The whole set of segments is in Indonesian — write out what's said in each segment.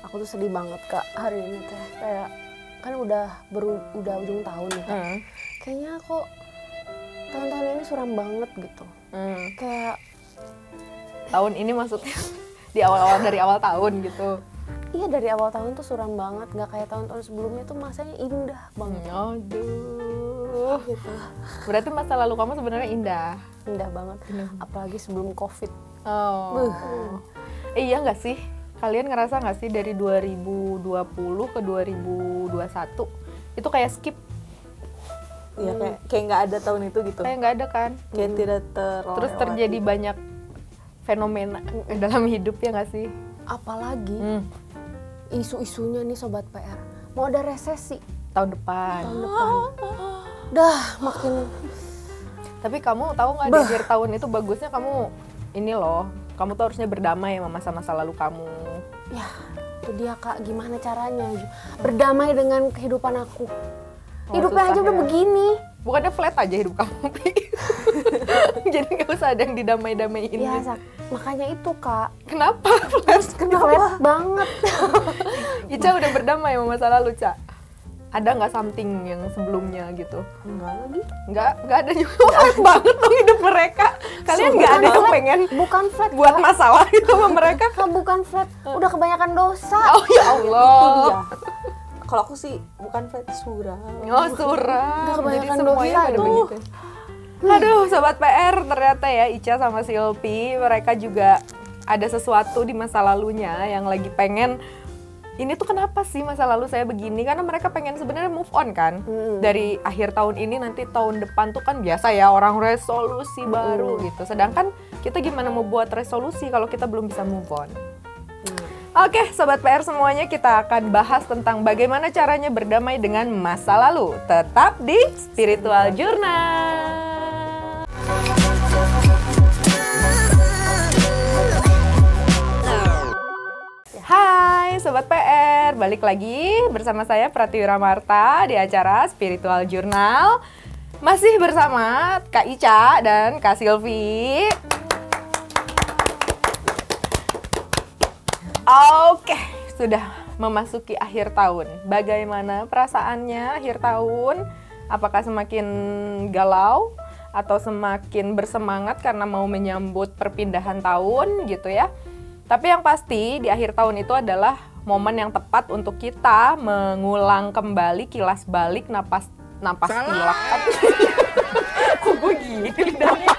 Aku tuh sedih banget Kak hari ini teh. Kayak kan udah ujung tahun nih Kak. Kayaknya kok tahun-tahun ini suram banget gitu. Kayak tahun ini maksudnya di awal-awal dari awal tahun gitu. iya dari awal tahun tuh suram banget. Gak kayak tahun-tahun sebelumnya tuh masanya indah banget. Aduh. Gitu. Berarti masa lalu kamu sebenarnya indah. Indah banget. Apalagi sebelum COVID. Oh. Iya nggak sih? Kalian ngerasa nggak sih dari 2020 ke 2021 itu kayak skip? Iya kayak nggak ada tahun itu gitu. Kayak nggak ada kan? Kayak tidak terlewati. Terus terjadi banyak fenomena dalam hidup ya nggak sih? Apalagi isu-isunya nih Sobat PR. Mau ada resesi Tahun depan. Dah makin. Tapi kamu tahu nggak di akhir tahun itu bagusnya kamu ini loh. Kamu tuh harusnya berdamai sama masa-masa lalu kamu. Ya itu dia Kak, gimana caranya berdamai dengan kehidupan aku. Hidupnya aja udah begini. Bukannya flat aja hidup kamu. Jadi nggak usah ada yang didamai-damaiin. Ya makanya itu Kak. Kenapa flat? Flat banget. Ica udah berdamai sama masa lalu, Ca? Ada nggak something yang sebelumnya gitu? Enggak lagi. Nggak ada juga. Flat banget dong hidup mereka. Kalian nggak ada yang pengen bukan flat buat Kak. masalah gitu sama mereka? Kak bukan flat, udah kebanyakan dosa. Oh ya Allah. Itu dia. Kalau aku sih bukan flat suram. Oh suram. Udah Jadi kebanyakan semuanya dosa pada tuh. begitu. Aduh, Sobat PR, ternyata ya Ica sama Silpi mereka juga ada sesuatu di masa lalunya yang lagi pengen ini tuh kenapa sih masa lalu saya begini, karena mereka pengen sebenarnya move on kan. Dari akhir tahun ini nanti tahun depan tuh kan biasa ya orang resolusi baru gitu. Sedangkan kita gimana mau buat resolusi kalau kita belum bisa move on. Oke, Sobat PR semuanya, kita akan bahas tentang bagaimana caranya berdamai dengan masa lalu. Tetap di Spiritual Journal. Hai Sobat PR, balik lagi bersama saya Pratiwira Marta di acara Spiritual Journal. Masih bersama Kak Ica dan Kak Silvi. Oke, sudah memasuki akhir tahun. Bagaimana perasaannya akhir tahun? Apakah semakin galau atau semakin bersemangat karena mau menyambut perpindahan tahun gitu ya? Tapi yang pasti di akhir tahun itu adalah momen yang tepat untuk kita mengulang kembali, kilas balik, napas tilak. Kok gue gini lidahnya?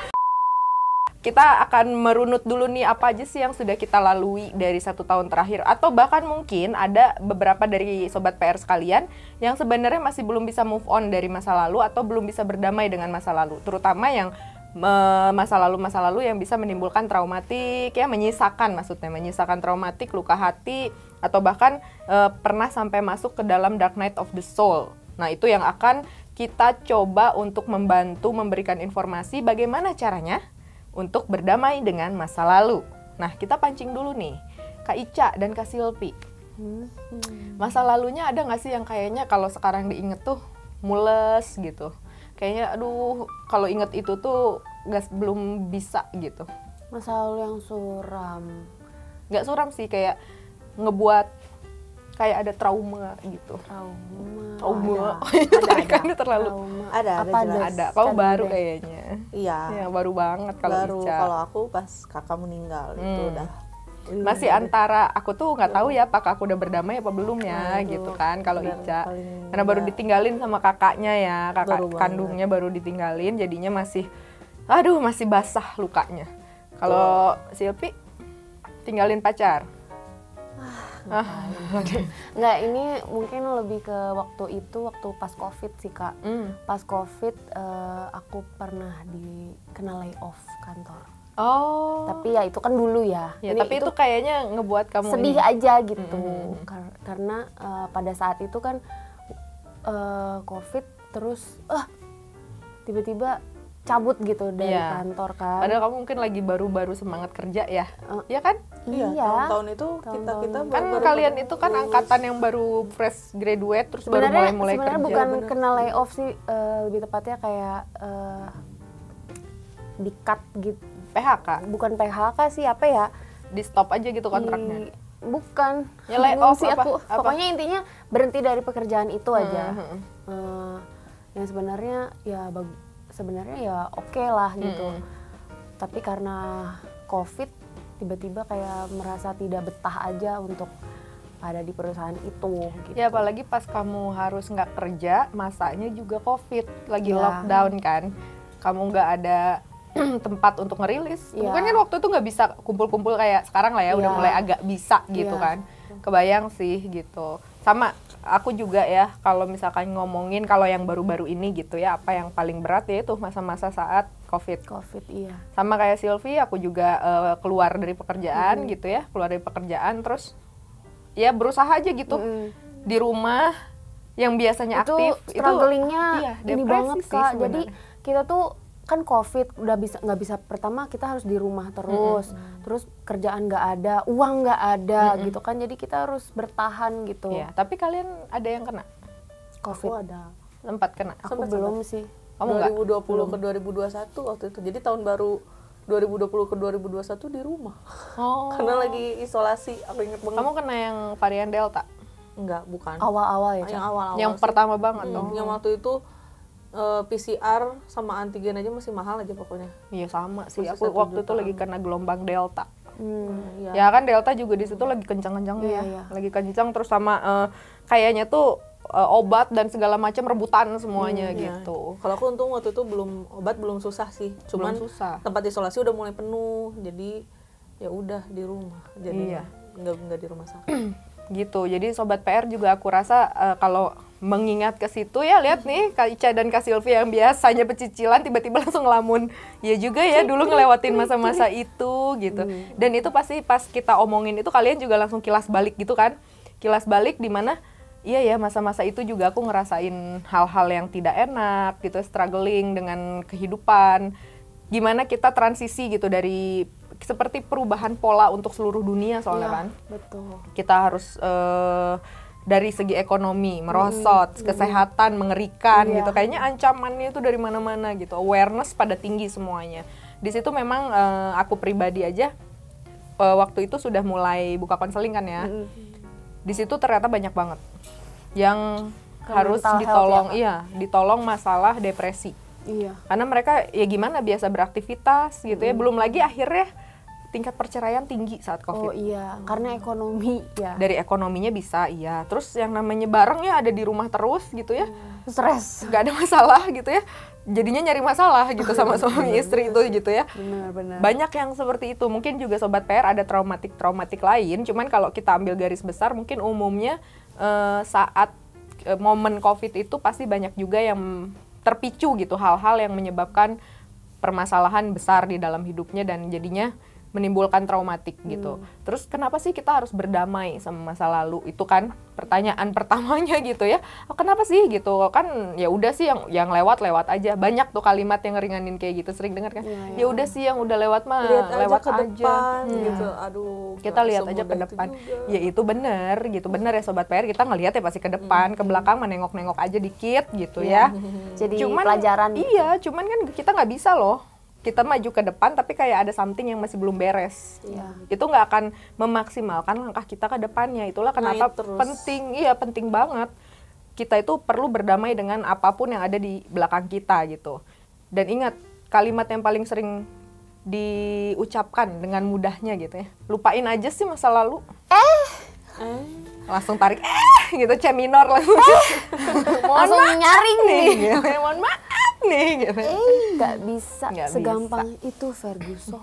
Kita akan merunut dulu nih apa aja sih yang sudah kita lalui dari 1 tahun terakhir. Atau bahkan mungkin ada beberapa dari Sobat PR sekalian yang sebenarnya masih belum bisa move on dari masa lalu atau belum bisa berdamai dengan masa lalu. Terutama yang masa lalu yang bisa menimbulkan traumatik ya, menyisakan traumatik, luka hati, atau bahkan pernah sampai masuk ke dalam dark night of the soul. Nah itu yang akan kita coba untuk membantu memberikan informasi bagaimana caranya untuk berdamai dengan masa lalu. Nah kita pancing dulu nih Kak Ica dan Kak Silpi. Masa lalunya ada nggak sih yang kayaknya kalau sekarang diinget tuh mules gitu? Kayaknya aduh kalau inget itu tuh belum bisa gitu. Masa lalu yang suram. Nggak suram sih, kayak ngebuat kayak ada trauma gitu. Trauma. Tarikannya terlalu. Ada jelas. Ada. Kamu baru kayaknya. Iya. Ya, baru banget kalau Baru Ica. kalau aku pas kakak meninggal itu udah. Masih antara aku tuh nggak tahu ya apakah aku udah berdamai apa belum ya gitu kan kalau Ica. Karena baru ditinggalin sama kakaknya ya, kakak kandungnya baru ditinggalin, jadinya masih basah lukanya. Kalau Silpi tinggalin pacar. Nggak, ini mungkin lebih ke waktu pas COVID sih Kak. Pas COVID aku pernah kena layoff kantor. Oh. Tapi ya itu kan dulu ya. Ya tapi itu kayaknya ngebuat kamu sedih ini aja gitu. Karena pada saat itu kan COVID terus tiba-tiba cabut gitu dari kantor kan. Padahal kamu mungkin lagi baru-baru semangat kerja ya. Iya kan? Iya. Tahun-tahun itu kita kan kalian itu kan angkatan yang baru fresh graduate terus baru mulai kerja. Sebenarnya bukan kena layoff sih, lebih tepatnya kayak di cut gitu. PHK? Bukan PHK sih, apa ya? Di stop aja gitu kontraknya? Bukan. Ya layoff sih apa? aku. Pokoknya intinya berhenti dari pekerjaan itu aja. Yang sebenarnya ya sebenarnya ya oke lah gitu. Tapi karena COVID tiba-tiba kayak merasa tidak betah aja untuk ada di perusahaan itu gitu. Ya apalagi pas kamu harus nggak kerja, masanya juga COVID, lagi lockdown kan. Kamu nggak ada tempat untuk ngerilis. Mungkin kan waktu itu nggak bisa kumpul-kumpul kayak sekarang lah ya, udah mulai agak bisa gitu kan. Kebayang sih gitu. Sama aku juga ya, kalau misalkan ngomongin kalau yang baru-baru ini gitu ya, apa yang paling berat ya itu masa-masa saat COVID, iya. Sama kayak Sylvie, aku juga keluar dari pekerjaan gitu ya, keluar dari pekerjaan terus ya berusaha aja gitu di rumah yang biasanya itu aktif. Strugglingnya itu ini banget sih, Kak. sebenarnya. Jadi kita tuh kan COVID nggak bisa pertama kita harus di rumah terus kerjaan nggak ada, uang nggak ada gitu kan, jadi kita harus bertahan gitu. Ya, tapi kalian ada yang kena COVID? Aku ada. Sempat kena? Aku belum sih. Kamu 2020 ke 2021 waktu itu. Jadi tahun baru 2020 ke 2021 di rumah. Karena lagi isolasi, aku inget banget. Kamu kena yang varian Delta? Enggak, bukan. Awal-awal ya? Yang awal-awal. Yang sih. pertama banget dong. Yang waktu itu PCR sama antigen aja masih mahal aja pokoknya. Iya sama sih. Masih Aku 1 waktu itu lagi kena gelombang Delta. Iya. Ya kan Delta juga di situ lagi kencang-kencangnya ya. Lagi kencang terus sama kayaknya tuh obat dan segala macam rebutan semuanya gitu. Kalau aku untung waktu itu obat belum susah sih. Cuman susah. tempat isolasi udah mulai penuh. Jadi ya udah di rumah. Jadi nggak di rumah sakit. Gitu. Jadi sobat PR juga aku rasa kalau mengingat ke situ ya, lihat nih Kak Ica dan Kak Sylvie yang biasanya pecicilan tiba-tiba langsung ngelamun. Ya juga ya dulu ngelewatin masa-masa itu gitu. Dan itu pasti pas kita omongin itu kalian juga langsung kilas balik gitu kan. Kilas balik di mana iya ya masa-masa itu juga aku ngerasain hal-hal yang tidak enak gitu, struggling dengan kehidupan. Gimana kita transisi gitu dari seperti perubahan pola untuk seluruh dunia soalnya kan. Betul. Kita harus dari segi ekonomi merosot, kesehatan mengerikan gitu. Kayaknya ancamannya itu dari mana-mana gitu. Awareness pada tinggi semuanya. Di situ memang aku pribadi aja waktu itu sudah mulai buka konseling kan ya. Di situ ternyata banyak banget yang harus ditolong, ditolong masalah depresi. Iya. Karena mereka ya gimana biasa beraktivitas gitu ya, belum lagi akhirnya tingkat perceraian tinggi saat COVID. Oh iya, karena ekonomi ya. Dari ekonominya bisa, iya. Terus yang namanya bareng ya ada di rumah terus gitu ya. Stres. Gak ada masalah gitu ya. Jadinya nyari masalah gitu sama suami istri itu gitu ya. Benar-benar. Banyak yang seperti itu. Mungkin juga Sobat PR ada traumatik lain. Cuman kalau kita ambil garis besar mungkin umumnya saat momen COVID itu pasti banyak juga yang terpicu gitu. Hal-hal yang menyebabkan permasalahan besar di dalam hidupnya dan jadinya menimbulkan traumatik gitu. Terus kenapa sih kita harus berdamai sama masa lalu? Itu kan pertanyaan pertamanya gitu ya. Oh, kenapa sih gitu? Kan ya udah sih yang lewat aja. Banyak tuh kalimat yang ngeringanin kayak gitu, sering dengar kan. Ya udah sih yang udah lewat mah lewat ke depan gitu. Aduh, kita lihat aja ke depan. Ya itu benar gitu. Benar ya Sobat PR, kita ngelihat ya pasti ke depan, ke belakang menengok-nengok aja dikit gitu ya. Jadi pelajaran. Iya, cuman kan kita nggak bisa loh. Kita maju ke depan tapi kayak ada something yang masih belum beres. Itu nggak akan memaksimalkan langkah kita ke depannya. Itulah kenapa penting banget kita itu perlu berdamai dengan apapun yang ada di belakang kita gitu. Dan ingat, kalimat yang paling sering diucapkan dengan mudahnya gitu ya, lupain aja sih masa lalu. Langsung tarik gitu, C minor langsung. Langsung nyaring nih. Gitu. Mohon maaf nih gitu. Nggak bisa segampang itu Ferguson.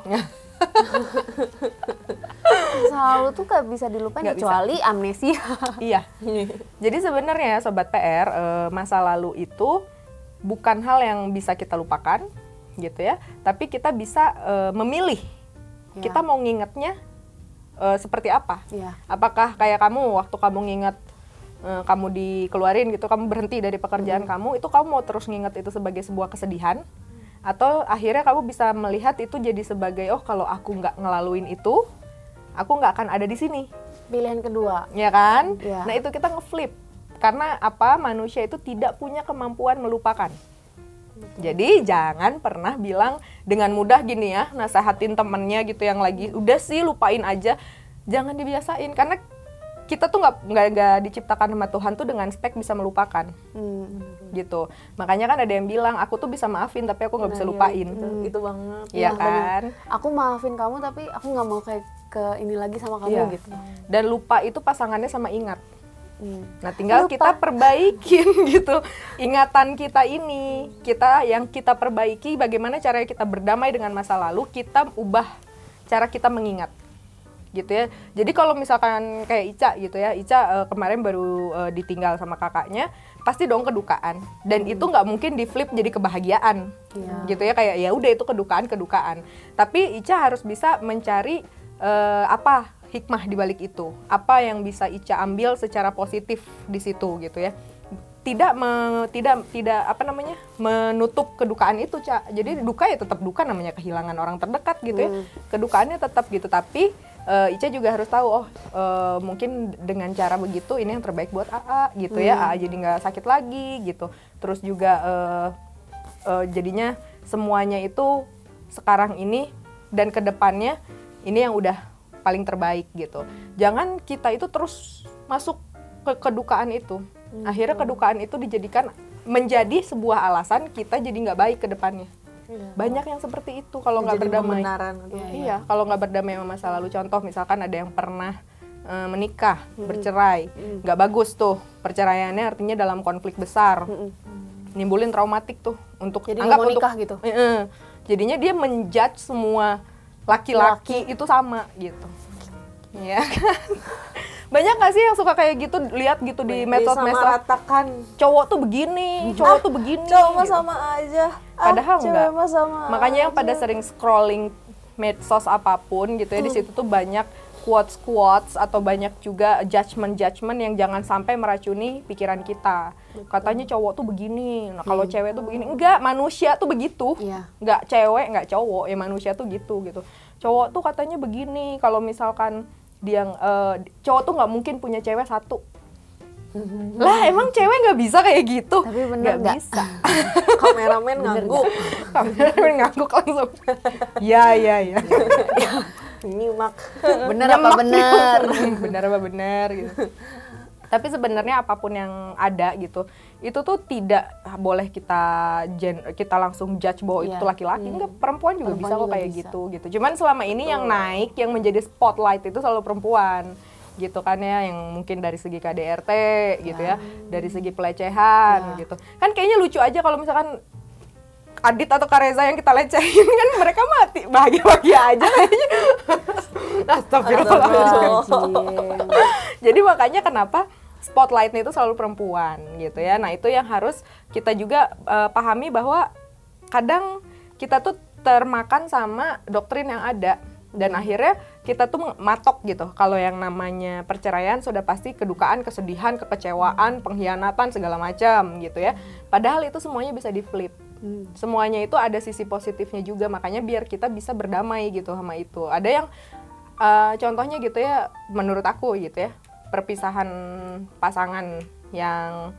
Masa lalu tuh nggak bisa dilupain kecuali amnesia. Iya. Jadi sebenarnya Sobat PR, masa lalu itu bukan hal yang bisa kita lupakan gitu ya, tapi kita bisa memilih kita mau ngingetnya seperti apa. Apakah kayak kamu waktu kamu nginget kamu dikeluarin gitu, kamu berhenti dari pekerjaan kamu, itu kamu mau terus nginget itu sebagai sebuah kesedihan, atau akhirnya kamu bisa melihat itu jadi sebagai kalau aku nggak ngelaluin itu, aku nggak akan ada di sini. Pilihan kedua, ya kan? Nah itu kita ngeflip, karena apa? Manusia itu tidak punya kemampuan melupakan. Jadi jangan pernah bilang dengan mudah gini ya, nasehatin temennya gitu yang lagi udah sih lupain aja. jangan dibiasain karena kita tuh nggak diciptakan sama Tuhan tuh dengan spek bisa melupakan, gitu. Makanya kan ada yang bilang aku tuh bisa maafin tapi aku nggak bisa lupain. Itu banget. Iya kan? Aku maafin kamu tapi aku nggak mau kayak ke ini lagi sama kamu gitu. Dan lupa itu pasangannya sama ingat. Nah tinggal kita perbaikin gitu ingatan kita ini, yang kita perbaiki bagaimana caranya kita berdamai dengan masa lalu, kita ubah cara kita mengingat. Gitu ya. Jadi kalau misalkan kayak Ica gitu ya, Ica kemarin baru ditinggal sama kakaknya, pasti dong kedukaan. Dan itu nggak mungkin di flip jadi kebahagiaan, gitu ya, kayak ya udah itu kedukaan. Tapi Ica harus bisa mencari apa hikmah di balik itu, apa yang bisa Ica ambil secara positif di situ gitu ya. Tidak apa namanya menutup kedukaan itu, Ca. Jadi duka ya tetap duka, namanya kehilangan orang terdekat gitu ya. Kedukaannya tetap gitu, tapi Ica juga harus tahu mungkin dengan cara begitu ini yang terbaik buat AA gitu ya. AA jadi nggak sakit lagi gitu. Terus juga jadinya semuanya itu sekarang ini dan kedepannya ini yang udah paling terbaik gitu. Jangan kita itu terus masuk ke kedukaan itu. Akhirnya kedukaan itu dijadikan menjadi sebuah alasan kita jadi nggak baik ke depannya. Banyak yang seperti itu kalau nggak berdamai. Iya, kalau nggak berdamai sama masa lalu. Contoh misalkan ada yang pernah menikah, bercerai, nggak bagus tuh perceraiannya, artinya dalam konflik besar, nimbulin traumatik tuh untuk jadi anggap mau untuk nikah gitu. Jadinya dia menjudge semua laki-laki itu sama gitu. Iya kan? Banyak gak sih yang suka kayak gitu, lihat gitu di medsos-medsos, ratakan cowok tuh begini, cowok tuh begini. Cowok mah gitu. sama aja. Padahal enggak. Makanya yang aja. pada sering scrolling medsos apapun gitu ya, di situ tuh banyak quotes atau banyak juga judgement yang jangan sampai meracuni pikiran kita. Katanya cowok tuh begini, nah kalau cewek tuh begini. Enggak, manusia tuh begitu. Enggak cewek, enggak cowok, ya manusia tuh gitu. Cowok tuh katanya begini, kalau misalkan dia cowok tuh nggak mungkin punya cewek satu. Lah emang cewek nggak bisa kayak gitu? Tapi bener nggak bisa. Kameramen ngangguk. Kameramen ngangguk langsung. Ya. Nyimak. Bener apa bener? Bener apa bener gitu. Tapi sebenarnya apapun yang ada gitu, itu tuh tidak boleh kita langsung judge bahwa itu laki-laki. Enggak, perempuan juga bisa kok kayak gitu. Cuman selama ini yang naik, yang menjadi spotlight itu selalu perempuan. Gitu kan ya, yang mungkin dari segi KDRT gitu ya, dari segi pelecehan gitu. Kan kayaknya lucu aja kalau misalkan Adit atau Kareza yang kita lecehin, kan mereka mati bahagia-bahagia aja kayaknya. Astagfirullahaladzim. Jadi makanya kenapa spotlightnya itu selalu perempuan gitu ya. Nah itu yang harus kita juga pahami, bahwa kadang kita tuh termakan sama doktrin yang ada. Dan akhirnya kita tuh matok gitu. Kalau yang namanya perceraian sudah pasti kedukaan, kesedihan, kekecewaan, pengkhianatan, segala macam gitu ya. Padahal itu semuanya bisa di-flip. Semuanya itu ada sisi positifnya juga. Makanya biar kita bisa berdamai gitu sama itu. Ada yang contohnya gitu ya, menurut aku gitu ya, perpisahan pasangan yang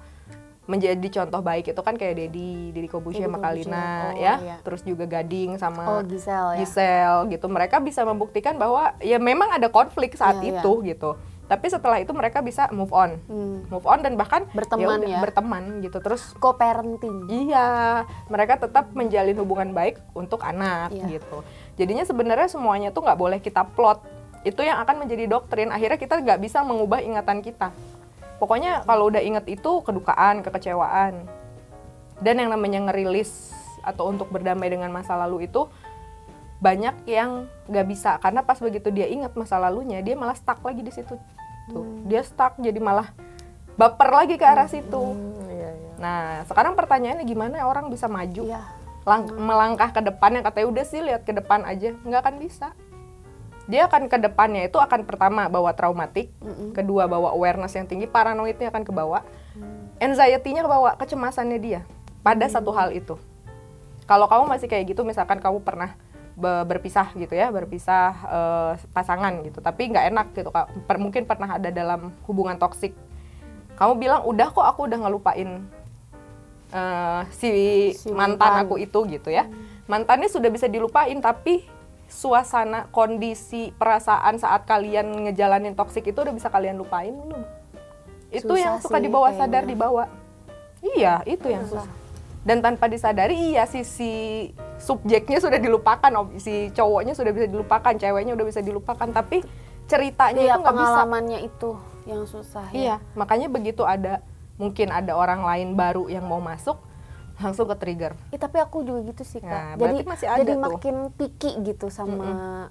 menjadi contoh baik itu kan kayak Deddy Corbuzier sama Kalina ya. Terus juga Gading sama Giselle gitu. Mereka bisa membuktikan bahwa ya memang ada konflik saat itu gitu. Tapi setelah itu mereka bisa move on dan bahkan berteman gitu. Terus co-parenting. Iya, mereka tetap menjalin hubungan baik untuk anak gitu. Jadinya sebenarnya semuanya tuh nggak boleh kita plot. Itu yang akan menjadi doktrin. Akhirnya kita nggak bisa mengubah ingatan kita. Pokoknya kalau udah inget itu kedukaan, kekecewaan. Dan yang namanya ngerilis atau untuk berdamai dengan masa lalu itu banyak yang nggak bisa, karena pas begitu dia ingat masa lalunya, dia malah stuck lagi di situ. Dia stuck, jadi malah baper lagi ke arah situ. Nah sekarang pertanyaannya, gimana orang bisa maju, melangkah ke depan, yang katanya udah sih lihat ke depan aja, nggak akan bisa. Dia akan ke depannya itu akan pertama bawa traumatik, kedua bawa awareness yang tinggi, paranoidnya akan kebawa, anxiety-nya kebawa, kecemasannya dia pada satu hal itu. Kalau kamu masih kayak gitu, misalkan kamu pernah berpisah gitu ya, pasangan gitu, tapi nggak enak gitu, mungkin pernah ada dalam hubungan toksik. Kamu bilang udah kok, aku udah ngelupain si mantan aku itu gitu ya. Mantannya sudah bisa dilupain, tapi suasana, kondisi, perasaan saat kalian ngejalanin toksik itu udah bisa kalian lupain belum? Itu Susah yang suka sih, dibawa kayaknya. sadar dibawa. Iya, itu yang susah. Dan tanpa disadari, iya si subjeknya sudah dilupakan, si cowoknya sudah bisa dilupakan, ceweknya udah bisa dilupakan, tapi ceritanya Iya, itu nggak bisa. pengalamannya itu yang susah. Iya, makanya begitu mungkin ada orang lain baru yang mau masuk, langsung ke trigger. Tapi aku juga gitu sih, Nah, Kak. berarti masih ada jadi tuh. makin picky gitu sama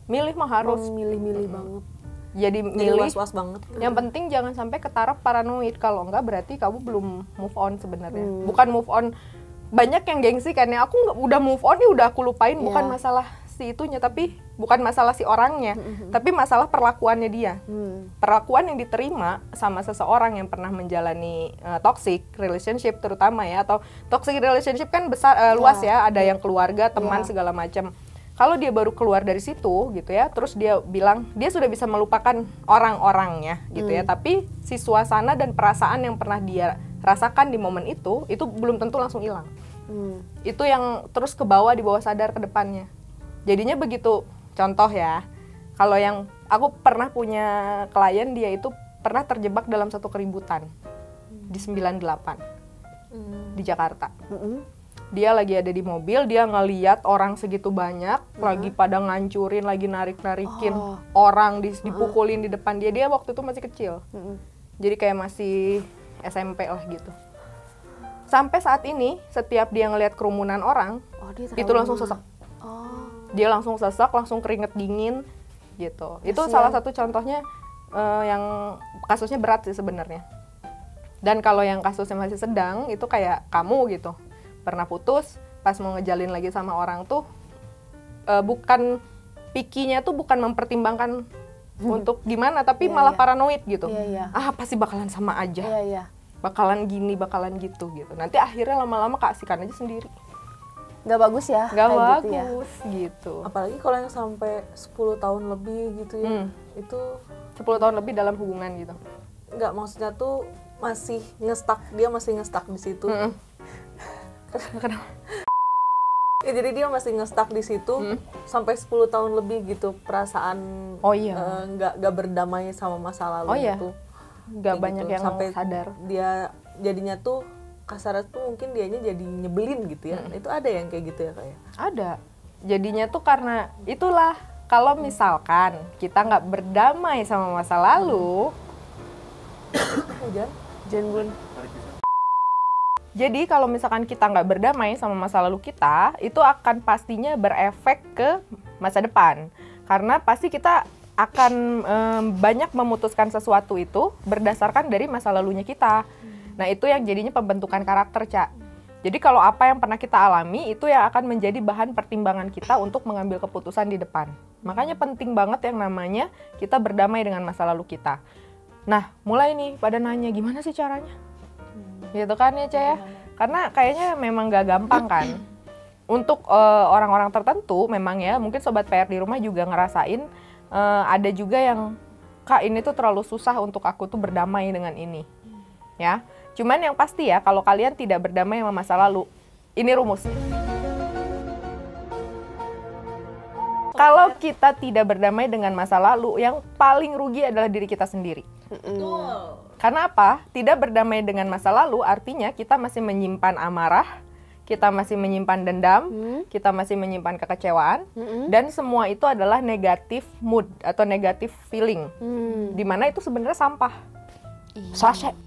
Milih mah harus. milih-milih banget. Jadi Jadi milih. was-was banget. Yang penting jangan sampai ke taraf paranoid. Kalau enggak berarti kamu belum move on sebenarnya. Bukan move on. Banyak yang gengsi kan ya, aku nggak udah move on nih, udah aku lupain. Bukan masalah si itunya, tapi bukan masalah si orangnya, tapi masalah perlakuannya dia. Perlakuan yang diterima sama seseorang yang pernah menjalani toxic relationship terutama ya, atau toxic relationship kan besar luas ya, ada yang keluarga, teman segala macam. Kalau dia baru keluar dari situ gitu ya, terus dia bilang dia sudah bisa melupakan orang-orangnya gitu ya, tapi si suasana dan perasaan yang pernah dia rasakan di momen itu belum tentu langsung hilang. Itu yang terus ke bawah, di bawah sadar ke depannya. Jadinya begitu, contoh ya, kalau yang aku pernah punya klien, dia itu pernah terjebak dalam satu keributan di 98 di Jakarta. Dia lagi ada di mobil, dia ngeliat orang segitu banyak, lagi pada ngancurin, lagi narik-narikin orang, dipukulin di depan dia. Dia waktu itu masih kecil, jadi kayak masih SMP lah gitu. Sampai saat ini, setiap dia ngeliat kerumunan orang, itu langsung sesak. Dia langsung sesak, langsung keringet dingin gitu. Itu salah satu contohnya yang kasusnya berat sih sebenarnya. Dan kalau yang kasusnya masih sedang, itu kayak kamu gitu. Pernah putus, pas mau ngejalin lagi sama orang tuh, bukan pikinya tuh bukan mempertimbangkan untuk gimana, tapi malah paranoid gitu. Ah, pasti bakalan sama aja. Bakalan gini, bakalan gitu. Nanti akhirnya lama-lama keasikan aja sendiri. Nggak bagus ya? Nggak kayak bagus gitu. Apalagi kalau yang sampai 10 tahun lebih gitu ya. Itu 10 tahun lebih dalam hubungan gitu. nggak, maksudnya tuh masih dia masih ngestak di situ. Kenapa? Ya, jadi dia masih ngestak di situ sampai 10 tahun lebih gitu, perasaan nggak berdamai sama masa lalu itu. Nggak banyak gitu. yang Sampai sadar. Dia jadinya tuh kasarnya tuh mungkin dianya jadi nyebelin gitu ya. Itu ada yang kayak gitu ya kayak. Ada. Jadinya tuh karena itulah, kalau misalkan kita nggak berdamai sama masa lalu, Hujan? Jenbun. jadi kalau misalkan kita nggak berdamai sama masa lalu kita, itu akan pastinya berefek ke masa depan. Karena pasti kita akan banyak memutuskan sesuatu itu berdasarkan dari masa lalunya kita. Nah, itu yang jadinya pembentukan karakter, Cak. Jadi kalau apa yang pernah kita alami, itu yang akan menjadi bahan pertimbangan kita untuk mengambil keputusan di depan. Makanya penting banget yang namanya kita berdamai dengan masa lalu kita. Nah, mulai nih pada nanya, gimana sih caranya? Gitu kan ya, Cak ya? Karena kayaknya memang gak gampang kan. Untuk orang-orang tertentu memang ya, mungkin Sobat PR di rumah juga ngerasain, ada juga yang, Kak, ini tuh terlalu susah untuk aku tuh berdamai dengan ini. Ya, cuman yang pasti ya, kalau kalian tidak berdamai sama masa lalu, ini rumus. Kalau kita tidak berdamai dengan masa lalu, yang paling rugi adalah diri kita sendiri. Karena apa? Tidak berdamai dengan masa lalu artinya kita masih menyimpan amarah, kita masih menyimpan dendam, kita masih menyimpan kekecewaan, dan semua itu adalah negatif mood atau negatif feeling, dimana itu sebenarnya sampah. Sachet.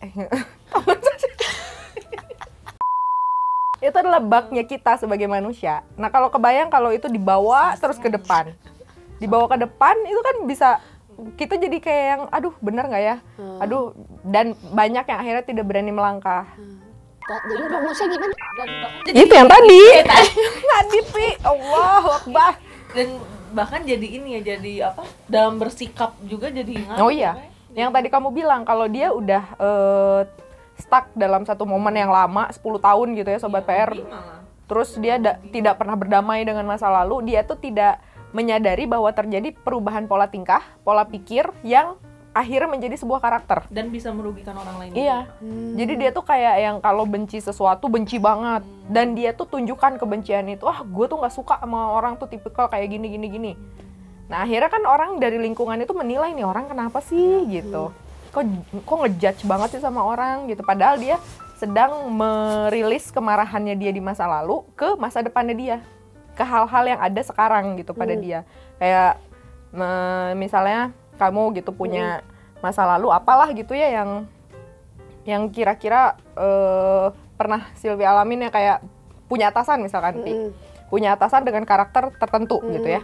Itu adalah bugnya kita sebagai manusia. Nah, kalau kebayang kalau itu dibawa terus ke depan, dibawa ke depan itu kan bisa kita jadi kayak yang, aduh bener nggak ya, aduh, dan banyak yang akhirnya tidak berani melangkah. Jadi rumusnya gimana? Itu yang tadi. Tadi, Pi. Allahu Akbar. Dan bahkan jadi ini ya, jadi apa? Dalam bersikap juga jadi Oh iya. Yang tadi kamu bilang kalau dia udah stuck dalam satu momen yang lama, 10 tahun gitu ya, Sobat PR. Terus dia tidak pernah berdamai dengan masa lalu, dia tuh tidak menyadari bahwa terjadi perubahan pola tingkah, pola pikir yang akhirnya menjadi sebuah karakter dan bisa merugikan orang lain. Iya. Jadi dia tuh kayak yang kalau benci sesuatu benci banget, dan dia tuh tunjukkan kebencian itu, gue tuh nggak suka sama orang tuh tipikal kayak gini. Nah akhirnya kan orang dari lingkungan itu menilai nih orang kenapa sih gitu, kok ngejudge banget sih sama orang gitu, padahal dia sedang merilis kemarahannya dia di masa lalu ke masa depannya dia, ke hal-hal yang ada sekarang gitu pada dia. Kayak misalnya kamu gitu punya masa lalu apalah gitu ya yang kira-kira pernah Sylvie alamin ya, kayak punya atasan misalkan, punya atasan dengan karakter tertentu gitu ya.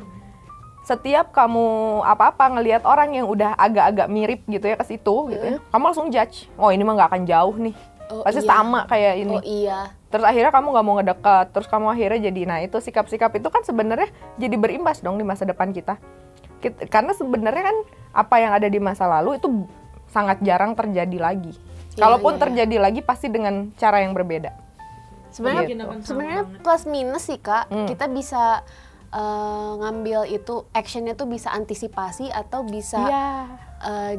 Setiap kamu apa-apa ngelihat orang yang udah agak-agak mirip gitu ya ke situ gitu ya, kamu langsung judge, oh ini mah nggak akan jauh nih, pasti sama kayak ini. Terus akhirnya kamu nggak mau ngedeket, terus kamu akhirnya jadi, nah itu sikap-sikap itu kan sebenarnya jadi berimbas dong di masa depan kita. Karena sebenarnya kan apa yang ada di masa lalu itu sangat jarang terjadi lagi. Kalaupun terjadi lagi pasti dengan cara yang berbeda. Sebenarnya plus minus sih Kak, kita bisa ngambil itu actionnya tuh bisa antisipasi atau bisa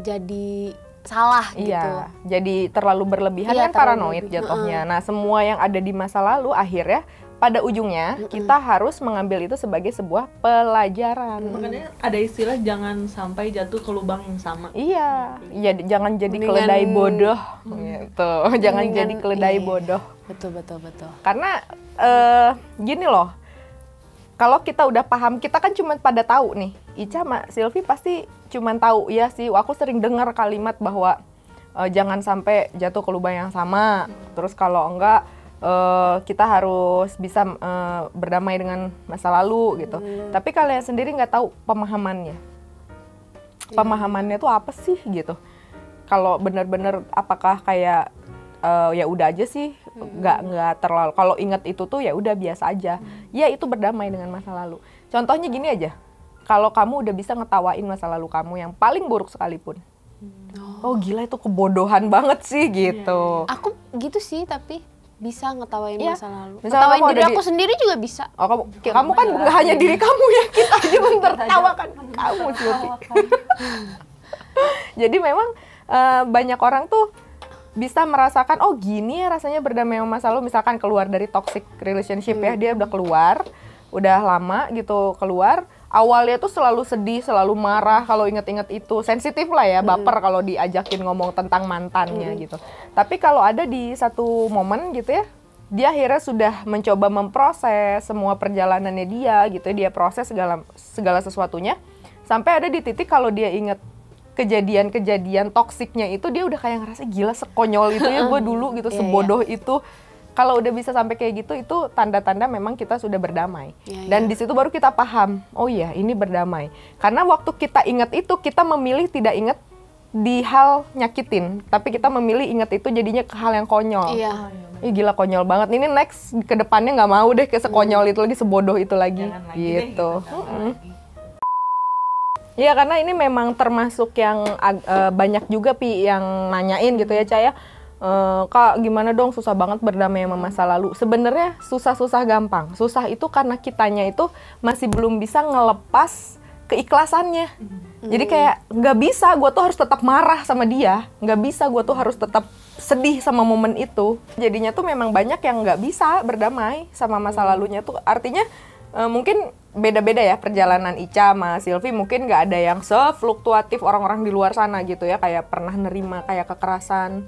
jadi salah gitu. Jadi terlalu berlebihan kan paranoid jatuhnya. Nah semua yang ada di masa lalu akhirnya pada ujungnya kita harus mengambil itu sebagai sebuah pelajaran. Makanya ada istilah jangan sampai jatuh ke lubang yang sama. Iya, jangan jadi keledai bodoh gitu. Jangan jadi keledai bodoh. Betul. Karena gini loh, kalau kita udah paham, kita kan cuma pada tahu nih. Ica sama Sylvie pasti cuma tahu, ya sih. Aku sering dengar kalimat bahwa jangan sampai jatuh ke lubang yang sama. Terus kalau enggak kita harus bisa berdamai dengan masa lalu gitu. Tapi kalian sendiri nggak tahu pemahamannya. Pemahamannya tuh apa sih gitu. Kalau benar-benar apakah kayak ya udah aja sih, nggak terlalu. Kalau ingat itu tuh ya udah biasa aja. Ya itu berdamai dengan masa lalu. Contohnya gini aja. Kalau kamu udah bisa ngetawain masa lalu kamu yang paling buruk sekalipun. Oh gila itu kebodohan banget sih gitu. Aku gitu sih tapi bisa ngetawain masa lalu. Misalnya ngetawain diri aku sendiri juga bisa. Oh, kamu kan nggak hanya diri kamu ya, kita juga tertawakan kamu Sylvie. Jadi memang banyak orang tuh bisa merasakan, oh gini ya rasanya berdamai sama masa lalu. Misalkan keluar dari toxic relationship ya, dia udah keluar, udah lama gitu keluar. Awalnya tuh selalu sedih, selalu marah kalau inget-inget itu, sensitif lah ya, baper kalau diajakin ngomong tentang mantannya gitu. Tapi kalau ada di satu momen gitu ya, dia akhirnya sudah mencoba memproses semua perjalanannya dia gitu ya, dia proses segala sesuatunya, sampai ada di titik kalau dia inget kejadian-kejadian toksiknya itu, dia udah kayak ngerasa gila sekonyol itu ya gue dulu gitu, sebodoh itu. Kalau udah bisa sampai kayak gitu, itu tanda-tanda memang kita sudah berdamai. Dan di situ baru kita paham, oh iya ini berdamai. Karena waktu kita ingat itu, kita memilih tidak ingat di hal nyakitin, tapi kita memilih ingat itu jadinya ke hal yang konyol. Ih gila konyol banget. Ini next ke depannya nggak mau deh ke sekonyol itu lagi, sebodoh itu lagi. Gitu. Iya karena ini memang termasuk yang banyak juga yang nanyain gitu ya Caya. Kak gimana dong, susah banget berdamai sama masa lalu. Sebenarnya susah-susah gampang. Susah itu karena kitanya itu masih belum bisa ngelepas keikhlasannya. Jadi kayak nggak bisa gue tuh harus tetap marah sama dia, nggak bisa gue tuh harus tetap sedih sama momen itu. Jadinya tuh memang banyak yang nggak bisa berdamai sama masa lalunya tuh. Artinya mungkin beda-beda ya perjalanan Ica sama Sylvie, mungkin nggak ada yang sefluktuatif orang-orang di luar sana gitu ya, kayak pernah nerima kayak kekerasan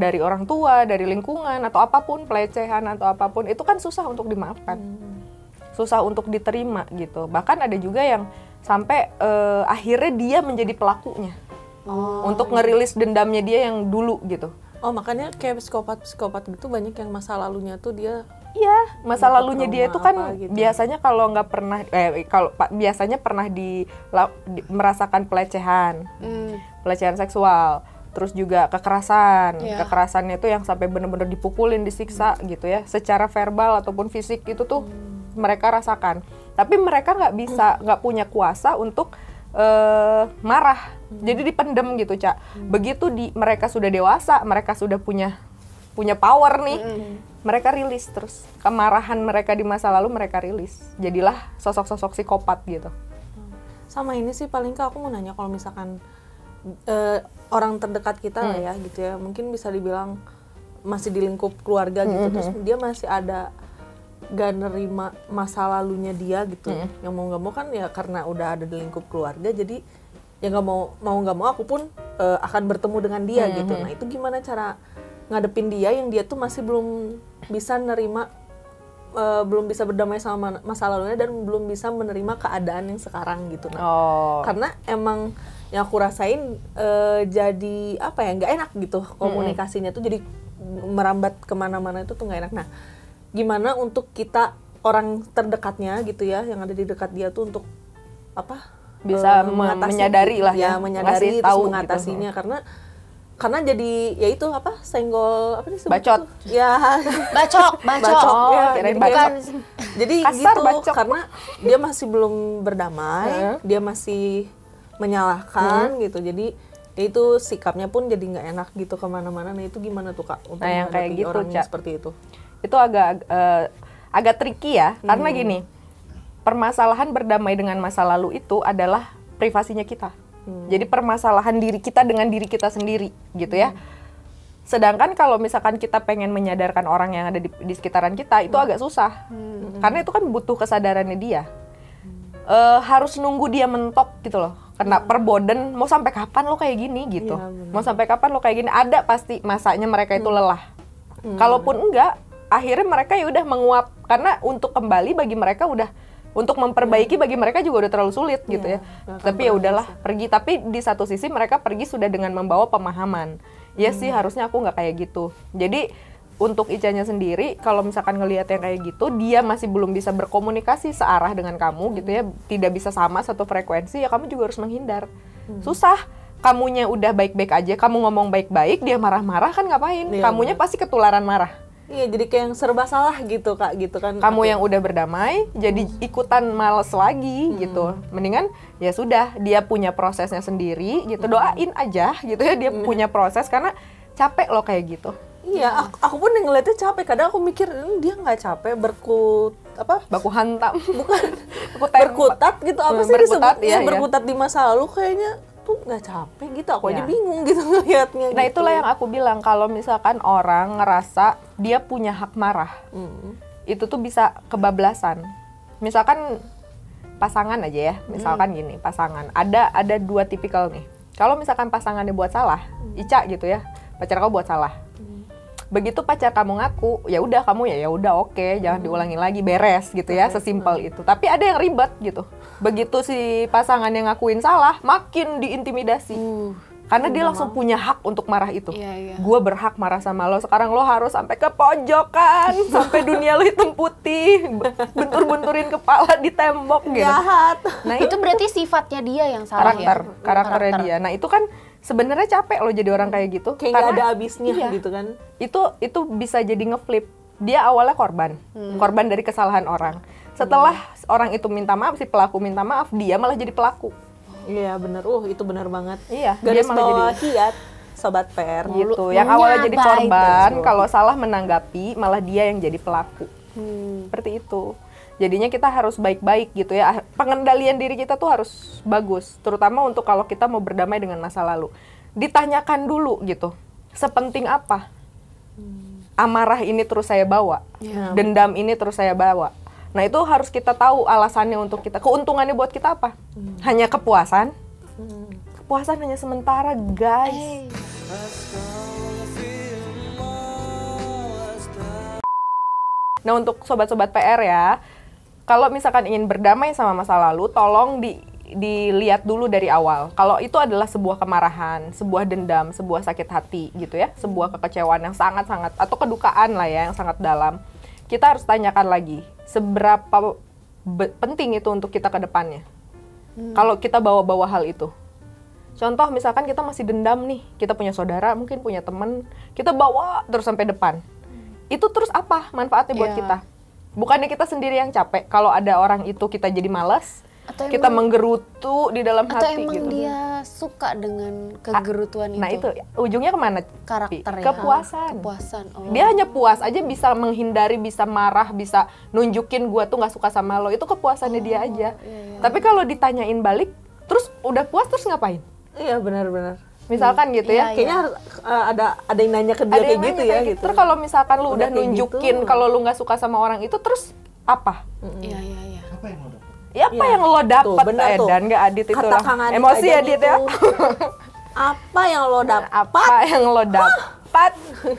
dari orang tua, dari lingkungan, atau apapun, pelecehan atau apapun, itu kan susah untuk dimaafkan, susah untuk diterima gitu. Bahkan ada juga yang sampai akhirnya dia menjadi pelakunya, untuk ngerilis dendamnya dia yang dulu gitu. Oh makanya kayak psikopat gitu banyak yang masa lalunya tuh dia. Iya, masa lalunya dia itu kan gitu. Biasanya kalau nggak pernah, biasanya pernah merasakan pelecehan seksual. Terus juga kekerasan, kekerasannya itu yang sampai benar-benar dipukulin, disiksa gitu ya, secara verbal ataupun fisik itu tuh mereka rasakan. Tapi mereka nggak punya kuasa untuk marah, jadi dipendem gitu Cak. Begitu mereka sudah dewasa, mereka sudah punya power nih, mereka rilis terus kemarahan mereka di masa lalu, mereka rilis, jadilah sosok-sosok psikopat gitu. Sama ini sih paling aku mau nanya kalau misalkan orang terdekat kita lah ya gitu ya, mungkin bisa dibilang masih di lingkup keluarga gitu, terus dia masih ada gak nerima masa lalunya dia gitu, yang mau nggak mau kan ya karena udah ada di lingkup keluarga, jadi ya nggak mau nggak mau aku pun akan bertemu dengan dia gitu. Nah itu gimana cara ngadepin dia yang dia tuh masih belum bisa nerima, belum bisa berdamai sama masa lalunya dan belum bisa menerima keadaan yang sekarang gitu. Nah, karena emang yang aku rasain jadi apa ya, nggak enak gitu komunikasinya tuh, jadi merambat kemana-mana itu tuh nggak enak. Nah gimana untuk kita orang terdekatnya gitu ya, yang ada di dekat dia tuh untuk apa, bisa menyadari lah ya, menyadari terus mengatasinya gitu. Karena jadi ya itu apa, senggol apa sih, bacot itu? Ya bacok ya, jadi kasar, gitu bacok. Karena dia masih belum berdamai, dia masih menyalahkan gitu, jadi ya itu sikapnya pun jadi nggak enak gitu kemana-mana. Nah itu gimana tuh Kak untuk yang kayak gitu, orang yang seperti itu? Itu agak tricky ya, karena gini, permasalahan berdamai dengan masa lalu itu adalah privasinya kita. Jadi permasalahan diri kita dengan diri kita sendiri gitu ya. Sedangkan kalau misalkan kita pengen menyadarkan orang yang ada di sekitaran kita, itu agak susah. Karena itu kan butuh kesadarannya dia. Harus nunggu dia mentok gitu loh. Kena perboden, mau sampai kapan lo kayak gini gitu. Mau sampai kapan lo kayak gini, ada pasti masanya mereka itu lelah. Kalaupun enggak, akhirnya mereka ya udah menguap, karena untuk kembali bagi mereka udah, untuk memperbaiki bagi mereka juga udah terlalu sulit gitu ya. Tapi ya udahlah pergi. Tapi di satu sisi mereka pergi sudah dengan membawa pemahaman. Ya sih harusnya aku nggak kayak gitu. Jadi untuk Icanya sendiri, kalau misalkan ngelihat yang kayak gitu, dia masih belum bisa berkomunikasi searah dengan kamu gitu ya, tidak bisa sama satu frekuensi, ya kamu juga harus menghindar. Susah. Kamunya udah baik-baik aja, kamu ngomong baik-baik, dia marah-marah kan ngapain? Kamunya pasti ketularan marah. Iya, jadi kayak yang serba salah gitu Kak, gitu kan. Kamu yang udah berdamai, jadi ikutan males lagi gitu. Mendingan ya sudah, dia punya prosesnya sendiri gitu, doain aja gitu ya, dia punya proses, karena capek loh kayak gitu. Iya, aku pun yang ngeliatnya capek. Kadang aku mikir, dia nggak capek baku hantam. Bukan, berkutat gitu, apa sih disebutnya? Iya, berkutat di masa lalu kayaknya tuh nggak capek gitu, aku aja bingung gitu ngeliatnya. Nah gitu. itulah yang aku bilang, kalau misalkan orang ngerasa dia punya hak marah, itu tuh bisa kebablasan. Misalkan pasangan aja ya, misalkan gini, pasangan ada dua tipikal nih. Kalau misalkan pasangannya buat salah, Ica gitu ya, pacar kamu buat salah. Begitu pacar kamu ngaku, ya udah kamu ya udah oke, jangan diulangi lagi, beres gitu ya, sesimpel itu. Tapi ada yang ribet gitu. Begitu si pasangan yang ngakuin salah, makin diintimidasi. Karena dia langsung punya hak untuk marah itu. Gue berhak marah sama lo, sekarang lo harus sampai ke pojokan, sampai dunia lo hitam putih, bentur-benturin kepala di tembok gitu. Jahat. Nah itu berarti sifatnya dia yang salah, karakternya dia. Nah itu kan sebenarnya capek lo jadi orang kayak gitu. Kayak nggak ada habisnya gitu kan. Itu bisa jadi ngeflip. Dia awalnya korban dari kesalahan orang. Setelah orang itu minta maaf, si pelaku minta maaf, dia malah jadi pelaku. Iya bener, itu bener banget. Iya, garis bawahi ya, sobat PR gitu. Yang awalnya jadi korban, kalau salah menanggapi, malah dia yang jadi pelaku. Seperti itu. Jadinya kita harus baik-baik gitu ya. Pengendalian diri kita tuh harus bagus, terutama untuk kalau kita mau berdamai dengan masa lalu. Ditanyakan dulu gitu, sepenting apa? Amarah ini terus saya bawa, dendam ini terus saya bawa. Nah itu harus kita tahu alasannya untuk kita, keuntungannya buat kita apa? Hanya kepuasan? Kepuasan hanya sementara guys. Nah untuk sobat-sobat PR ya, kalau misalkan ingin berdamai sama masa lalu, tolong dilihat dulu dari awal. Kalau itu adalah sebuah kemarahan, sebuah dendam, sebuah sakit hati gitu ya, sebuah kekecewaan yang sangat-sangat, atau kedukaan lah ya, yang sangat dalam. Kita harus tanyakan lagi, seberapa penting itu untuk kita ke depannya. Kalau kita bawa-bawa hal itu. Contoh misalkan kita masih dendam nih, kita punya saudara, mungkin punya teman, kita bawa terus sampai depan. Itu terus apa manfaatnya buat kita? Bukannya kita sendiri yang capek, kalau ada orang itu kita jadi malas, Atau kita menggerutu di dalam atau hati emang gitu. dia suka dengan kegerutuan Nah itu? itu ujungnya kemana? Karakter ya? Kepuasan. Kepuasan. Oh. Dia hanya puas aja, bisa menghindari, bisa marah, bisa nunjukin gua tuh nggak suka sama lo. Itu kepuasannya dia aja. iya. Tapi kalau ditanyain balik, terus udah puas terus ngapain? Iya benar-benar. Misalkan gitu ya. Iya. Kayaknya harus, ada yang nanya ke dia Ada kayak yang gitu nanya ya kayak gitu. Terus kalau misalkan lu udah Udah kayak nunjukin gitu. kalau lu nggak suka sama orang itu, terus apa? Iya. Apa yang lo dapat? Ya apa Iya. yang lo Tuh, dapet benar tuh. dan nggak Adit itu Kata lah. Kang Adit Emosi aja ya Dit ya. gitu. Apa yang lo dapat? Apa yang lo dapat?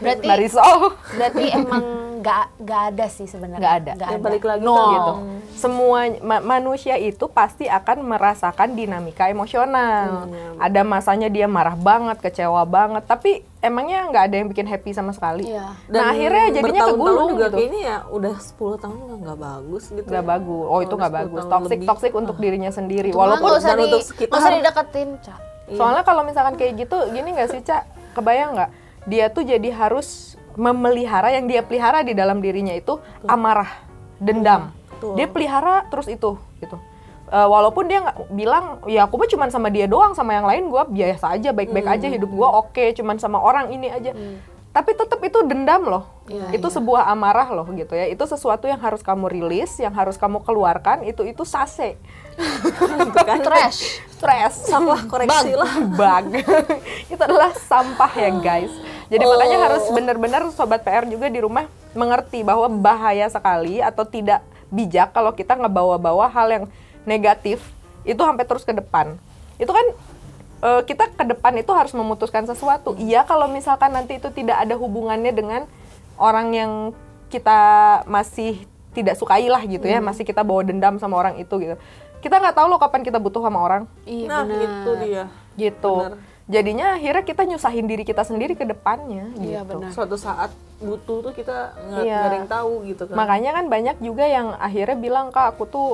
Berarti- Marisol. Berarti emang nggak ada sih sebenarnya. Nggak ada. Ya, balik lagi No, ke gitu. Semua manusia itu pasti akan merasakan dinamika emosional. Ada masanya dia marah banget, kecewa banget, tapi emangnya nggak ada yang bikin happy sama sekali. Iya. Nah akhirnya jadinya bertahun-tahun kegulung juga gitu. kayaknya ya udah 10 tahun juga nggak bagus gitu. Nggak ya. bagus. Oh itu Kalau nggak udah 10 bagus. tahun Toxic lebih. toxic untuk dirinya sendiri. Cuma Walaupun nggak usah dan untuk sekitar. nggak usah dideketin, Cak. soalnya kalau misalkan kayak gitu, gini nggak sih Cak? Kebayang nggak? Dia tuh jadi harus memelihara yang dia pelihara di dalam dirinya itu amarah, dendam. Betul. Dia pelihara terus itu gitu. Walaupun dia nggak bilang, ya aku mah cuman sama dia doang, sama yang lain gue biasa aja, baik-baik aja, hidup gue oke, cuman sama orang ini aja. Tapi tetap itu dendam loh, itu sebuah amarah loh gitu ya. Itu sesuatu yang harus kamu rilis, yang harus kamu keluarkan. Itu sase, Trash. stress, Sampah koreksi lah. bug. Itu adalah sampah ya guys. Jadi makanya harus benar-benar sobat PR juga di rumah mengerti bahwa bahaya sekali atau tidak bijak kalau kita ngebawa-bawa hal yang negatif itu sampai terus ke depan. Itu kan kita ke depan itu harus memutuskan sesuatu. Iya kalau misalkan nanti itu tidak ada hubungannya dengan orang yang kita masih tidak sukai lah gitu ya, masih kita bawa dendam sama orang itu gitu. Kita nggak tahu loh kapan kita butuh sama orang. Iya Nah benar. itu dia. Gitu. Bener. Jadinya akhirnya kita nyusahin diri kita sendiri ke depannya Iya gitu. benar. Suatu saat butuh tuh kita nggak Iya. ada yang tahu gitu kan. Makanya kan banyak juga yang akhirnya bilang, Kak aku tuh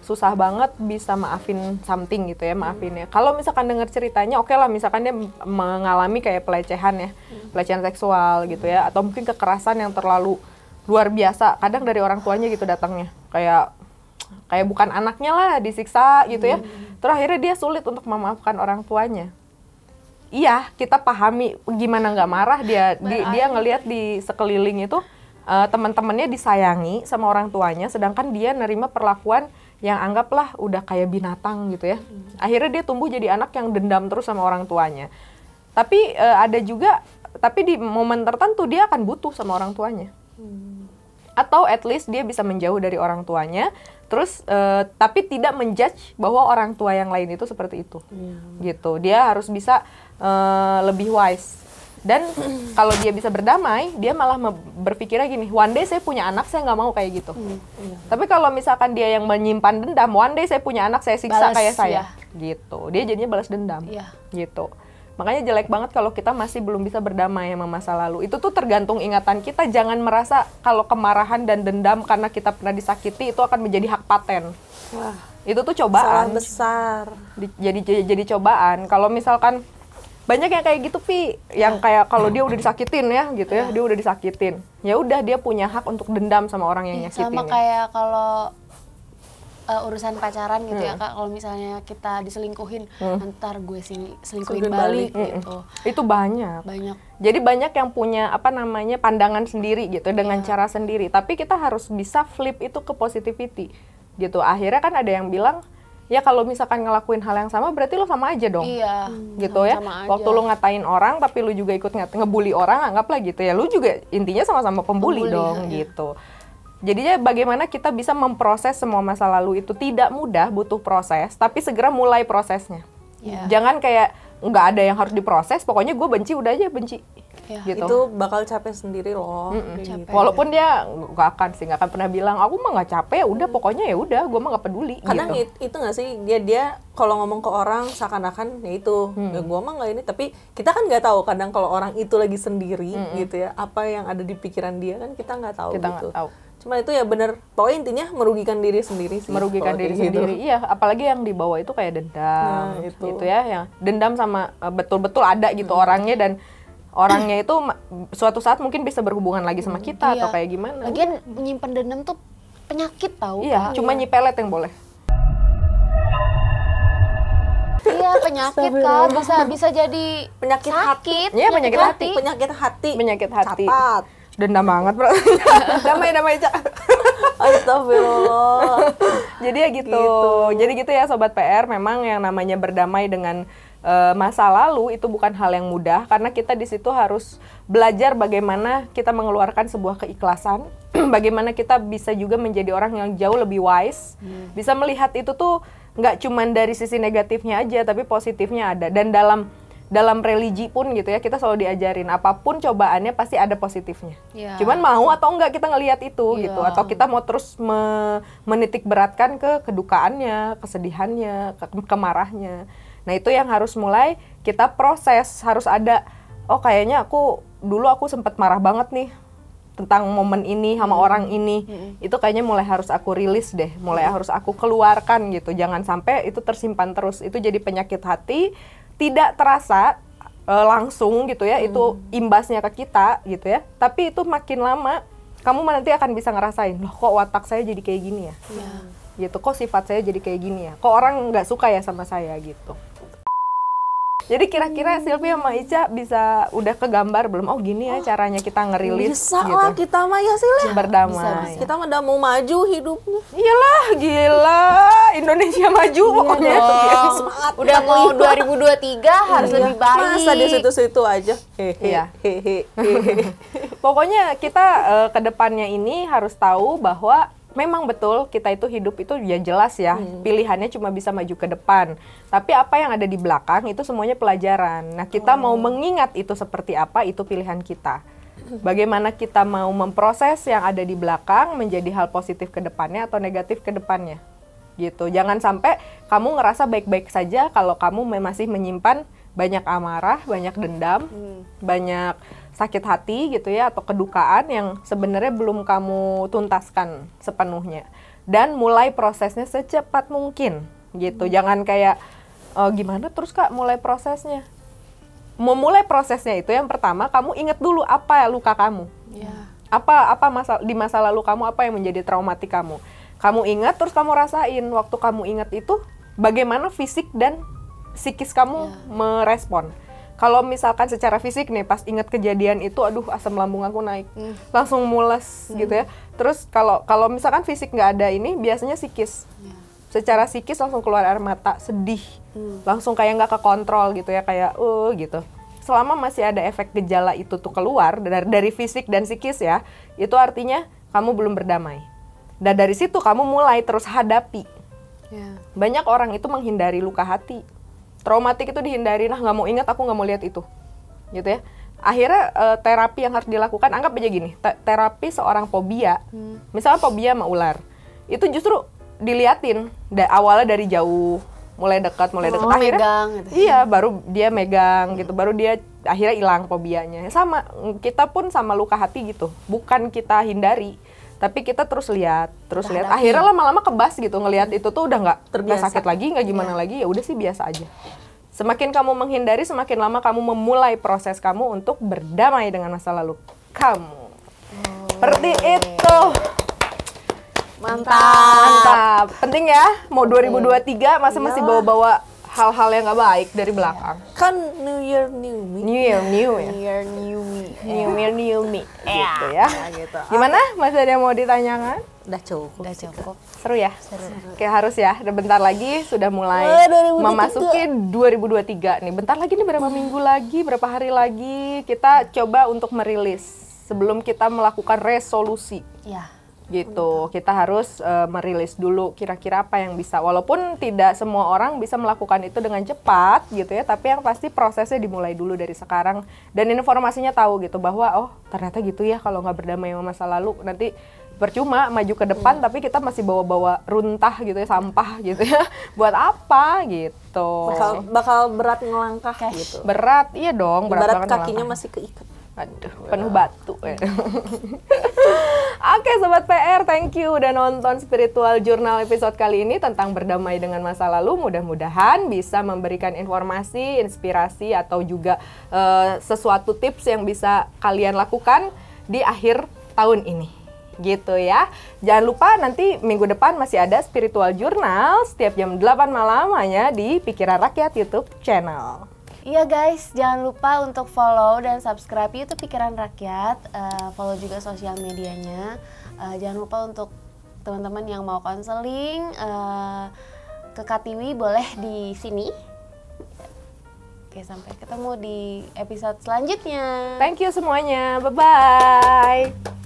susah banget bisa maafin something gitu ya, maafinnya. Kalau misalkan dengar ceritanya, oke lah misalkan dia mengalami kayak pelecehan ya, pelecehan seksual gitu ya, atau mungkin kekerasan yang terlalu luar biasa. Kadang dari orang tuanya gitu datangnya, kayak bukan anaknya lah, disiksa gitu ya. Terus akhirnya dia sulit untuk memaafkan orang tuanya. Iya, kita pahami gimana nggak marah dia ngelihat di sekeliling itu teman-temannya disayangi sama orang tuanya, sedangkan dia nerima perlakuan yang anggaplah udah kayak binatang gitu ya. Akhirnya dia tumbuh jadi anak yang dendam terus sama orang tuanya. Tapi ada juga, tapi di momen tertentu dia akan butuh sama orang tuanya. Atau at least dia bisa menjauh dari orang tuanya, terus tapi tidak menjudge bahwa orang tua yang lain itu seperti itu. Gitu. Dia harus bisa lebih wise. Dan kalau dia bisa berdamai, dia malah berpikirnya gini, one day saya punya anak, saya nggak mau kayak gitu. Tapi kalau misalkan dia yang menyimpan dendam, one day saya punya anak, saya siksa Balas, kayak saya. ya. Gitu. Dia jadinya balas dendam. Iya. Gitu. Makanya jelek banget kalau kita masih belum bisa berdamai sama masa lalu. Itu tuh tergantung ingatan kita. Jangan merasa kalau kemarahan dan dendam karena kita pernah disakiti itu akan menjadi hak paten. Wah, Itu tuh salah cobaan. besar. Jadi cobaan. Kalau misalkan banyak yang kayak gitu yang kayak kalau dia udah disakitin ya gitu ya, dia udah disakitin. Ya udah dia punya hak untuk dendam sama orang yang nyakitin. Sama kayak kalau urusan pacaran gitu ya Kak, kalau misalnya kita diselingkuhin, ntar gue sini selingkuhin balik gitu. Itu banyak. Banyak. Jadi banyak yang punya pandangan sendiri gitu dengan cara sendiri. Tapi kita harus bisa flip itu ke positivity gitu. Akhirnya kan ada yang bilang, ya kalau misalkan ngelakuin hal yang sama berarti lo sama aja dong. Iya. Gitu ya. sama aja. Waktu lo ngatain orang tapi lo juga ikut ngebully orang, anggaplah gitu ya. Lo juga intinya sama-sama pembuli dong ya. gitu. Jadinya bagaimana kita bisa memproses semua masa lalu itu tidak mudah, butuh proses, tapi segera mulai prosesnya. Iya. Jangan kayak nggak ada yang harus diproses, pokoknya gue benci udah aja benci. Iya. Gitu. Itu bakal capek sendiri loh. Capek. Walaupun dia nggak akan pernah bilang aku mah nggak capek, udah pokoknya ya udah, gue mah nggak peduli. Kadang gitu. itu nggak sih, dia kalau ngomong ke orang seakan-akan ya itu, ya gue mah nggak ini, tapi kita kan nggak tahu kadang kalau orang itu lagi sendiri gitu ya, apa yang ada di pikiran dia kan kita nggak tahu Kita gitu. nggak tahu. Cuma itu ya bener, pokoknya intinya merugikan diri sendiri sih. Merugikan kalau diri kayak gitu. sendiri, iya. Apalagi yang dibawa itu kayak dendam, Nah, itu. gitu ya. Yang dendam sama betul-betul ada gitu orangnya, dan orangnya itu suatu saat mungkin bisa berhubungan lagi sama kita atau Iya. kayak gimana. Lagian menyimpan dendam tuh penyakit tahu. Iya, cuma nyipelet yang boleh. penyakit kan, bisa jadi Penyakit hati. Iya, penyakit hati. Penyakit hati. Penyakit hati. Catat. Dendam banget, bro. Damai, Cak. Astagfirullah. Jadi ya gitu. Jadi gitu ya Sobat PR, memang yang namanya berdamai dengan masa lalu itu bukan hal yang mudah, karena kita di situ harus belajar bagaimana kita mengeluarkan sebuah keikhlasan, bagaimana kita bisa juga menjadi orang yang jauh lebih wise, bisa melihat itu tuh nggak cuman dari sisi negatifnya aja, tapi positifnya ada. Dan dalam religi pun gitu ya, kita selalu diajarin apapun cobaannya pasti ada positifnya. Ya. Cuman mau atau enggak kita ngelihat itu gitu, atau kita mau terus menitik beratkan ke kedukaannya, kesedihannya, kemarahnya. Nah itu yang harus mulai kita proses, harus ada, oh kayaknya dulu aku sempat marah banget nih tentang momen ini sama orang ini, itu kayaknya mulai harus aku rilis deh, mulai harus aku keluarkan gitu, jangan sampai itu tersimpan terus, itu jadi penyakit hati, tidak terasa langsung gitu ya, itu imbasnya ke kita gitu ya, tapi itu makin lama kamu nanti akan bisa ngerasain, loh kok watak saya jadi kayak gini ya, gitu, kok sifat saya jadi kayak gini ya, kok orang nggak suka ya sama saya gitu. Jadi kira-kira Sylvie sama Ica bisa udah kegambar belum? Oh gini ya caranya kita ngerilis Bisa gitu. lah kita mah ya sih Berdamai. Kita mah udah mau maju hidupnya. Iyalah, gila. Indonesia maju pokoknya. Semangat. Udah mau 2023 harus lebih baik. Masa di situ-situ aja. Iya. Pokoknya kita ke depannya ini harus tahu bahwa memang betul kita itu hidup itu ya jelas ya, pilihannya cuma bisa maju ke depan. Tapi apa yang ada di belakang itu semuanya pelajaran. Nah kita mau mengingat itu seperti apa, itu pilihan kita. Bagaimana kita mau memproses yang ada di belakang menjadi hal positif ke depannya atau negatif ke depannya. Gitu. Jangan sampai kamu ngerasa baik-baik saja kalau kamu masih menyimpan banyak amarah, banyak dendam, banyak sakit hati gitu ya, atau kedukaan yang sebenarnya belum kamu tuntaskan sepenuhnya. Dan mulai prosesnya secepat mungkin gitu. Jangan kayak gimana terus Kak mulai prosesnya. Memulai prosesnya itu yang pertama kamu ingat dulu apa luka kamu. Apa di masa lalu kamu, apa yang menjadi traumatik kamu. Kamu ingat terus kamu rasain waktu kamu ingat itu bagaimana fisik dan psikis kamu merespon. Kalau misalkan secara fisik nih pas ingat kejadian itu, aduh asam lambung aku naik, langsung mules gitu ya. Terus kalau misalkan fisik nggak ada ini, biasanya psikis. Secara psikis langsung keluar air mata, sedih, langsung kayak nggak kekontrol gitu ya, kayak gitu. Selama masih ada efek gejala itu tuh keluar dari fisik dan psikis ya, itu artinya kamu belum berdamai. Dan dari situ kamu mulai terus hadapi. Banyak orang itu menghindari luka hati. Traumatik itu dihindari, nggak mau ingat, aku nggak mau lihat itu, gitu ya. Akhirnya terapi yang harus dilakukan, anggap aja gini, terapi seorang fobia, misalnya fobia sama ular, itu justru diliatin, awalnya dari jauh, mulai dekat, akhirnya, megang, gitu. Iya, baru dia megang gitu, baru dia akhirnya hilang fobianya. Sama, kita pun sama luka hati gitu, bukan kita hindari, tapi kita terus lihat, akhirnya lama-lama kebas gitu, ngelihat itu tuh udah nggak sakit lagi, nggak gimana lagi, ya udah sih biasa aja. Semakin kamu menghindari, semakin lama kamu memulai proses kamu untuk berdamai dengan masa lalu kamu. Seperti itu. Mantap. Penting ya, mau 2023 masih bawa-bawa hal-hal yang nggak baik dari belakang. Kan New Year New Me. New Year New Me. Gitu ya. Gitu. Gimana? Masih ada yang mau ditanyakan? Udah cukup. Seru ya? Kayak harus ya. Udah bentar lagi sudah mulai memasuki 2023 nih. Bentar lagi nih, berapa minggu lagi, berapa hari lagi kita coba untuk merilis sebelum kita melakukan resolusi. Gitu, kita harus merilis dulu kira-kira apa yang bisa, walaupun tidak semua orang bisa melakukan itu dengan cepat gitu ya, tapi yang pasti prosesnya dimulai dulu dari sekarang dan informasinya tahu gitu bahwa oh ternyata gitu ya, kalau nggak berdamai sama masa lalu nanti percuma maju ke depan tapi kita masih bawa-bawa runtah gitu ya, sampah gitu ya, buat apa gitu. Bakal berat ngelangkah gitu. Berat, iya dong, berat banget kakinya ngelangkah. masih keikat. Aduh, penuh batu ya. Oke Sobat PR, thank you udah nonton Spiritual Journal episode kali ini tentang berdamai dengan masa lalu. Mudah-mudahan bisa memberikan informasi, inspirasi, atau juga sesuatu tips yang bisa kalian lakukan di akhir tahun ini. gitu ya. Jangan lupa nanti minggu depan masih ada Spiritual Journal setiap jam 8 malam hanya di Pikiran Rakyat YouTube channel. Iya guys, jangan lupa untuk follow dan subscribe YouTube Pikiran Rakyat, follow juga sosial medianya. Jangan lupa untuk teman-teman yang mau konseling ke Katiwi boleh di sini. Oke, sampai ketemu di episode selanjutnya. Thank you semuanya, bye-bye.